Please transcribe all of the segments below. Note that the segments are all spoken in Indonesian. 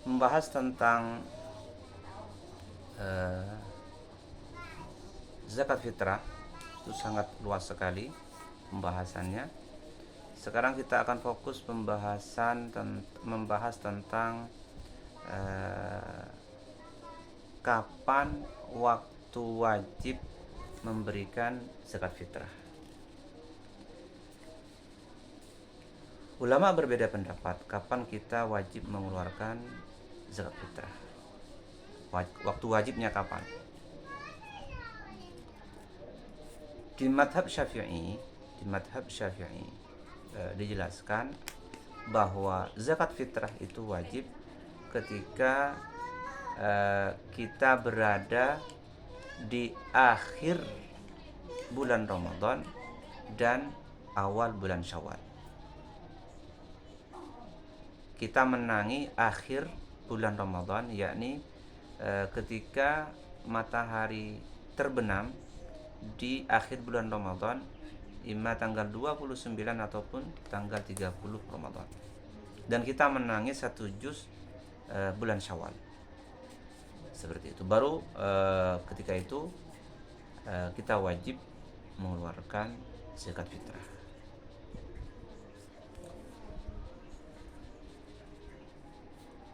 membahas tentang zakat fitrah. Itu sangat luas sekali pembahasannya. Sekarang kita akan fokus membahas tentang kapan waktu wajib memberikan zakat fitrah. Ulama berbeda pendapat kapan kita wajib mengeluarkan zakat fitrah. Waktu wajibnya kapan? Di madhab Syafi'i dijelaskan bahwa zakat fitrah itu wajib ketika kita berada di akhir bulan Ramadan dan awal bulan Syawal. Kita menangi akhir bulan Ramadan, yakni ketika matahari terbenam di akhir bulan Ramadan, imma tanggal 29 ataupun tanggal 30 Ramadan. Dan kita menangi 1 juz bulan Syawal. Seperti itu. Baru ketika itu kita wajib mengeluarkan zakat fitrah.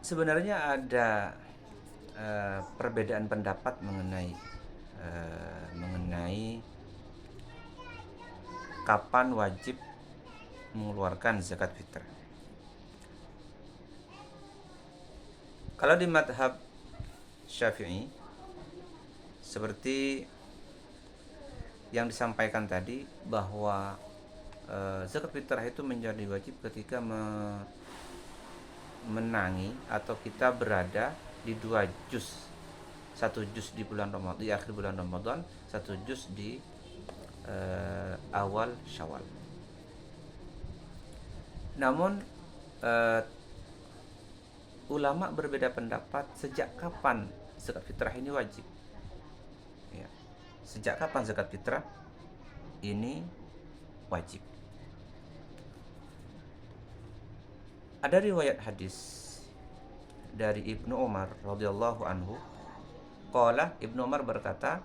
Sebenarnya ada perbedaan pendapat mengenai kapan wajib mengeluarkan zakat fitrah. Kalau di madhab Syafi'i, seperti yang disampaikan tadi, bahwa zakat fitrah itu menjadi wajib ketika menangi atau kita berada di 2 juz. 1 juz di bulan Ramadan, di akhir bulan Ramadan, 1 juz di awal Syawal. Namun ulama berbeda pendapat sejak kapan zakat fitrah ini wajib. Ya. Sejak kapan zakat fitrah ini wajib? Ada riwayat hadis dari Ibnu Umar radhiyallahu anhu. Qala, Ibnu Umar berkata,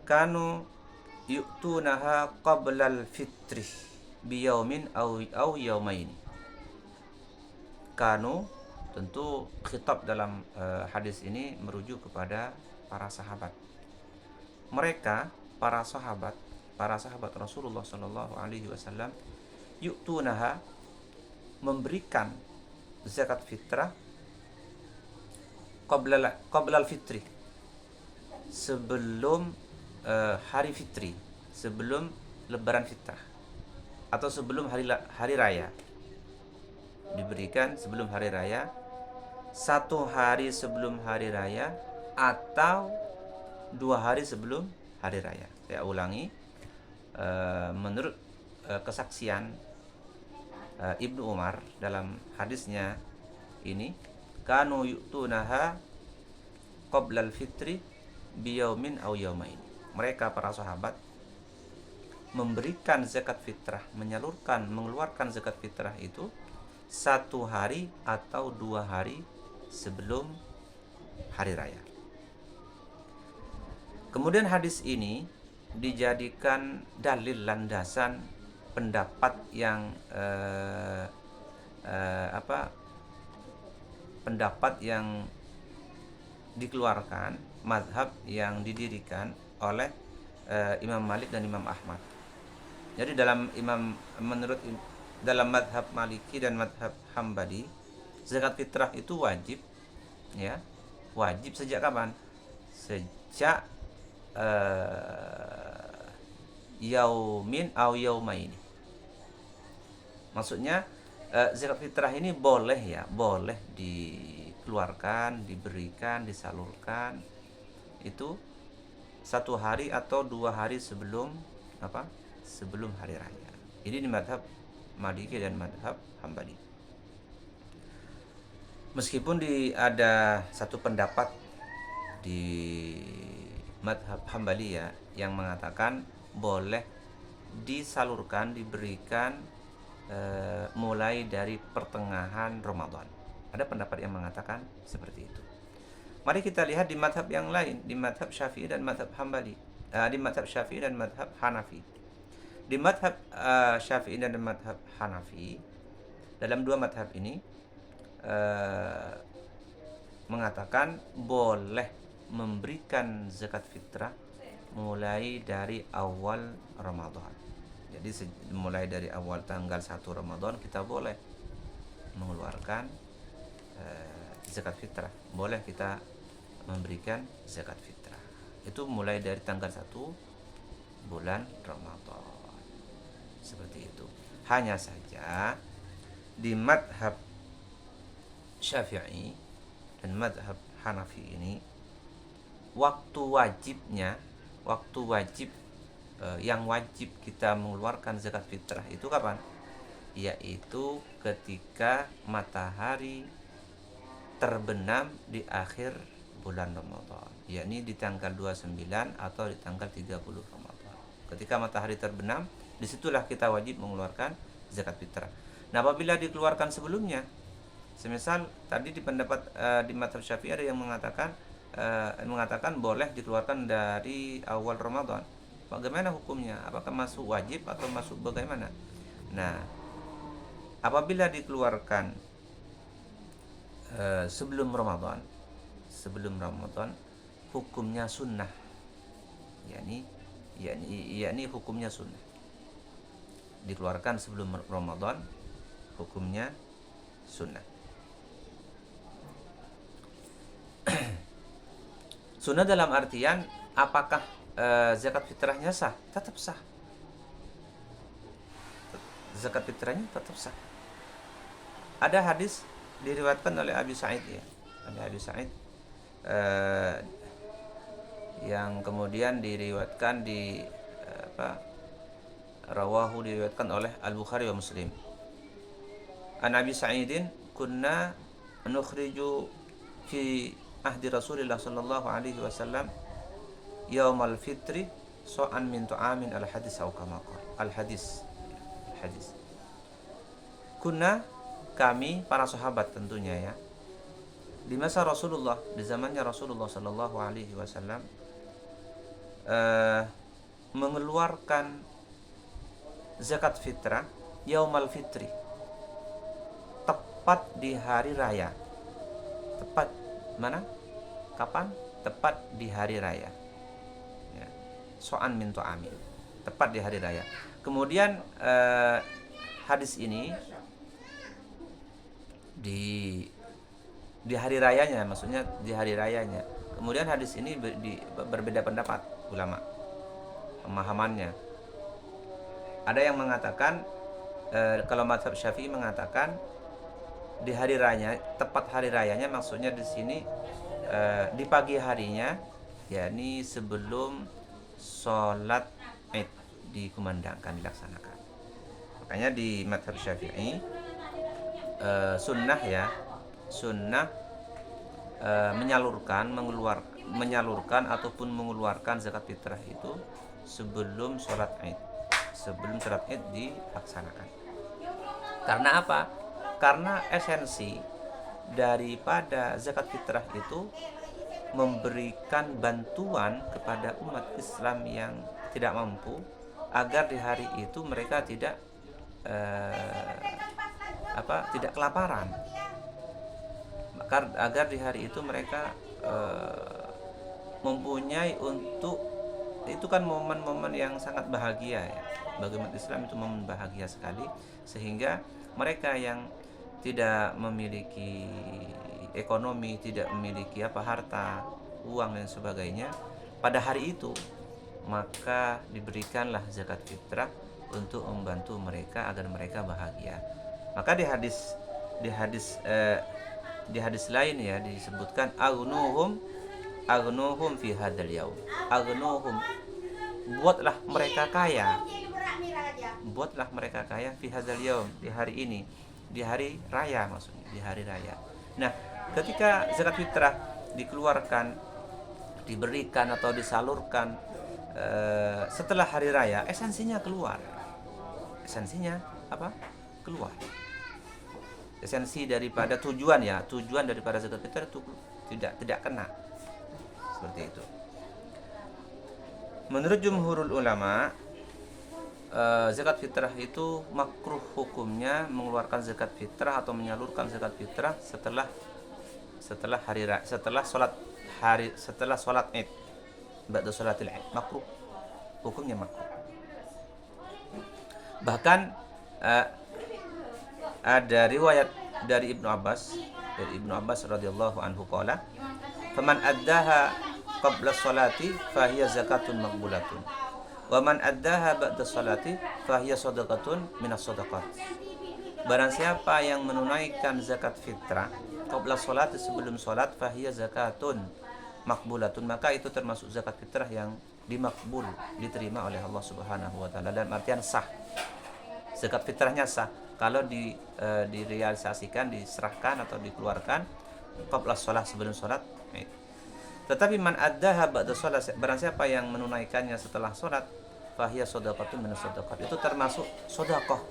kanu yu'tunaha qablal fitri biyaumin aw yaumaini. Kanu, tentu khitab dalam hadis ini merujuk kepada para sahabat. Mereka, para sahabat Rasulullah sallallahu alaihi wasallam, yu'tunaha, memberikan zakat fitrah qablal fitri, sebelum hari fitri, sebelum lebaran fitrah, atau sebelum hari raya. Diberikan sebelum hari raya, 1 hari sebelum hari raya, atau 2 hari sebelum hari raya. Saya ulangi, menurut kesaksian Ibnu Umar dalam hadisnya ini, kanu yu'tunaha qablal fitri biyaumin aw yaumain. Mereka, para sahabat, memberikan zakat fitrah, mengeluarkan zakat fitrah itu 1 hari atau 2 hari sebelum hari raya. Kemudian hadis ini dijadikan dalil landasan pendapat yang dikeluarkan, mazhab yang didirikan oleh Imam Malik dan Imam Ahmad. Jadi dalam mazhab Maliki dan mazhab Hambali, zakat fitrah itu wajib, ya. Wajib sejak kapan? Sejak yaumin aw yaumaini. Maksudnya zakat fitrah ini boleh dikeluarkan, diberikan, disalurkan itu 1 hari atau 2 hari sebelum sebelum hari raya. Ini di madhab Maliki dan madhab Hambali. Meskipun ada satu pendapat di madhab Hambali, ya, yang mengatakan boleh disalurkan, diberikan mulai dari pertengahan Ramadan. Ada pendapat yang mengatakan seperti itu. Mari kita lihat di madhab yang lain, di madhab Syafi'i dan madhab Hambali, di madhab Syafi'i dan madhab Hanafi. Di madhab Syafi'i dan madhab Hanafi, dalam dua madhab ini mengatakan boleh memberikan zakat fitrah mulai dari awal Ramadan. Jadi mulai dari awal tanggal 1 Ramadan kita boleh mengeluarkan zakat fitrah. Boleh kita memberikan zakat fitrah. Itu mulai dari tanggal 1 bulan Ramadan. Seperti itu. Hanya saja di madhab Syafi'i dan madhab Hanafi ini waktu wajib yang wajib kita mengeluarkan zakat fitrah itu kapan? Yaitu ketika matahari terbenam di akhir bulan Ramadan, yakni di tanggal 29 atau di tanggal 30 Ramadan. Ketika matahari terbenam, disitulah kita wajib mengeluarkan zakat fitrah. Nah, apabila dikeluarkan sebelumnya, semisal tadi di pendapat di mazhab Syafi'i ada yang mengatakan boleh dikeluarkan dari awal Ramadan. Bagaimana hukumnya? Apakah masuk wajib atau masuk bagaimana? Nah, apabila dikeluarkan sebelum Ramadan, hukumnya sunnah, yakni hukumnya sunnah. Dikeluarkan sebelum Ramadan, hukumnya sunnah. Sunnah dalam artian apakah zakat fitrahnya sah? Tetap sah. Zakat fitrahnya tetap sah. Ada hadis diriwayatkan oleh Abi Sa'id ya. Abi Sa'id yang kemudian diriwayatkan diriwayatkan oleh Al-Bukhari wa Muslim. An Abi Sa'idin kunna nukhriju fi ahdi Rasulillah sallallahu alaihi wasallam yaumal fitri so'an min tu'amin al-hadis atau kama qala. Al-hadis. Kunna, kami para sahabat tentunya ya. Di masa Rasulullah, di zamannya Rasulullah sallallahu alaihi wasallam mengeluarkan zakat fitrah yaumal fitri, tepat di hari raya. Tepat mana? Kapan? Tepat di hari raya. Ya. So'an min tu'amin. Tepat di hari raya. Kemudian hadis ini di hari rayanya, maksudnya di hari rayanya. Kemudian hadis ini berbeda pendapat ulama pemahamannya. Ada yang mengatakan kalau mazhab Syafi'i mengatakan di hari raya, tepat hari rayanya maksudnya di sini di pagi harinya, yakni sebelum sholat Id dikumandangkan, dilaksanakan. Makanya di mazhab Syafi'i sunnah menyalurkan ataupun mengeluarkan zakat fitrah itu sebelum sholat Id, dilaksanakan. Karena apa? Karena esensi daripada zakat fitrah itu memberikan bantuan kepada umat Islam yang tidak mampu, agar di hari itu mereka tidak kelaparan, agar di hari itu mereka mempunyai untuk, itu kan momen-momen yang sangat bahagia ya, bagi umat Islam itu momen bahagia sekali, sehingga mereka yang tidak memiliki ekonomi, tidak memiliki harta, uang dan sebagainya, pada hari itu maka diberikanlah zakat fitrah untuk membantu mereka agar mereka bahagia. Maka di hadis lain ya disebutkan agnuhum fi hadzal yaum. Agnuhum, buatlah mereka kaya fi hadzal yaum, di hari ini, di hari raya, maksudnya di hari raya. Nah, ketika zakat fitrah dikeluarkan, diberikan atau disalurkan setelah hari raya, esensinya keluar. Keluar. esensi daripada tujuan daripada zakat fitrah itu tidak kena. Seperti itu. Menurut jumhurul ulama, zakat fitrah itu makruh hukumnya mengeluarkan zakat fitrah atau menyalurkan zakat fitrah setelah sholat Id, ba'da sholatil Id, makruh, hukumnya makruh. Bahkan ada riwayat dari Ibnu Abbas radhiyallahu anhu qala, "Faman addaha qabla sholati fahiya zakatun maqbulatun, wa man addaha ba'da sholati fahiya shadaqatun minas shadaqat." Barang siapa yang menunaikan zakat fitrah qabla sholati, sebelum sholat, fahiya zakatun maqbulatun, maka itu termasuk zakat fitrah yang dimakbul, diterima oleh Allah Subhanahu wa taala, dalam artian sah. Zakat fitrahnya sah kalau direalisasikan, diserahkan atau dikeluarkan qabla sholat, sebelum sholat. Tetapi man addaha ba'da sholat, barang siapa yang menunaikannya setelah sholat, fahiya shadaqatun minas shadaqat, itu termasuk sedekah.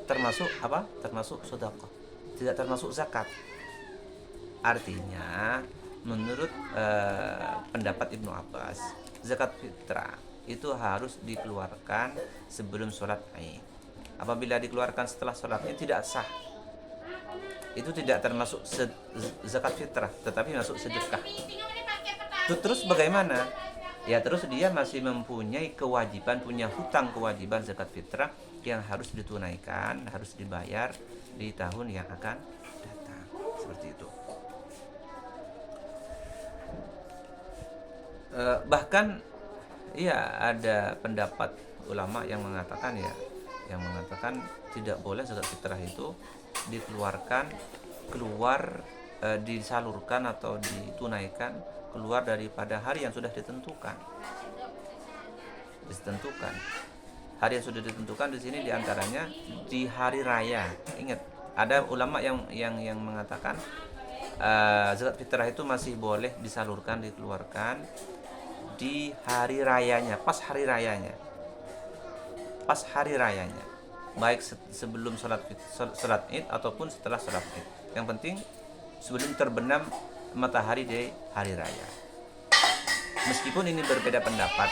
Termasuk apa? Termasuk sedekah, tidak termasuk zakat. Artinya menurut pendapat Ibnu Abbas, zakat fitrah itu harus dikeluarkan sebelum sholat Id. Apabila dikeluarkan setelah sholat Id tidak sah. Itu tidak termasuk zakat fitrah, tetapi masuk sedekah. Terus bagaimana? Ya terus dia masih mempunyai kewajiban, punya hutang kewajiban zakat fitrah yang harus ditunaikan, harus dibayar di tahun yang akan datang. Seperti itu. Bahkan ya ada pendapat ulama yang mengatakan tidak boleh zakat fitrah itu dikeluarkan disalurkan atau ditunaikan keluar daripada hari yang sudah ditentukan. Hari yang sudah ditentukan di sini diantaranya di hari raya. Ingat, ada ulama yang mengatakan zakat fitrah itu masih boleh disalurkan, dikeluarkan di hari rayanya, pas hari rayanya, baik sebelum sholat Id ataupun setelah sholat Id. Yang penting sebelum terbenam matahari di hari raya. Meskipun ini berbeda pendapat.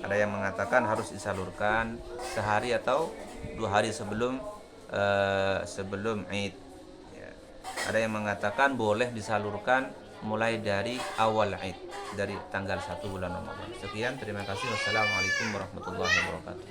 Ada yang mengatakan harus disalurkan sehari atau 2 hari sebelum Id. Ya. Ada yang mengatakan boleh disalurkan mulai dari awal Id, dari tanggal 1 bulan Ramadan. Sekian, terima kasih. Wassalamualaikum warahmatullahi wabarakatuh.